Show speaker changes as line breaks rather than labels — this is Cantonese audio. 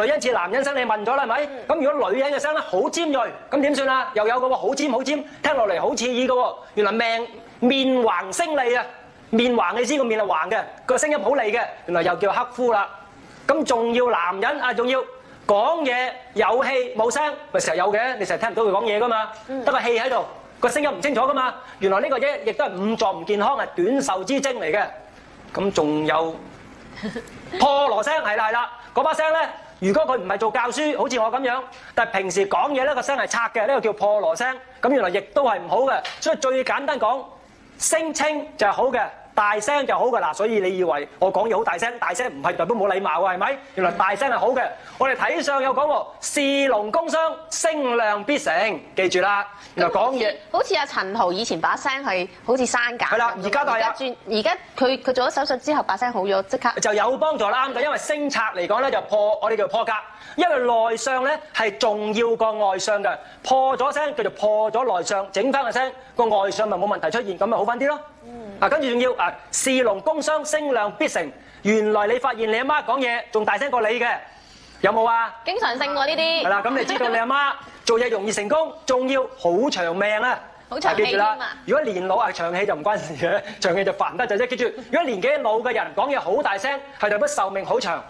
女人似男人聲，你問咗啦係咪？咁如果女人嘅聲咧好尖鋭，咁點算啊？又有個喎好尖好尖，聽落嚟好刺耳嘅喎。原來面橫聲利啊，面橫你知個面係橫嘅，個聲音好利嘅，原來又叫克夫啦。咁仲要男人啊，仲要講嘢有氣冇聲，咪成日有嘅，你成日聽唔到佢講嘢噶嘛，得個氣喺度，個聲音唔清楚噶嘛。原來呢個亦都係五臟唔健康，係短壽之徵嚟嘅。咁仲有破羅聲，係啦，嗰把聲咧。如果佢唔係做教書，好似我咁樣，但係平時講嘢咧個聲係拆嘅，呢個叫破羅聲。咁原來亦都係唔好嘅。所以最簡單講，聲清就係好嘅，大聲就好嘅。嗱，所以你以為我講嘢好大聲，大聲唔係代表冇禮貌喎，係咪？原來大聲係好嘅。我哋睇相有講喎，士農工商，聲量必成。記住啦，原來講嘢
好似阿陳豪以前把聲係好似山架。
係啦，而家都係啊。
而家佢做咗手術之後，把聲好咗，即刻
就有幫助啦，啱嘅。因為聲拆嚟講咧就我哋叫破格，因為內相咧係重要過外相嘅，破咗聲叫做破咗內相，整翻個聲個外相咪冇問題出現，咁咪好翻啲咯。跟住仲要士農工商，聲量必成。原來你發現你阿媽講嘢仲大聲過你嘅，有冇啊？
經常性喎呢啲。
係啦，咁你知道你阿媽做嘢容易成功，仲要好長命啊！
好長氣添啊！
如果年老長氣就唔關事嘅，長氣就煩得就啫。記住，如果年紀老嘅人講嘢好大聲，係代表壽命好長。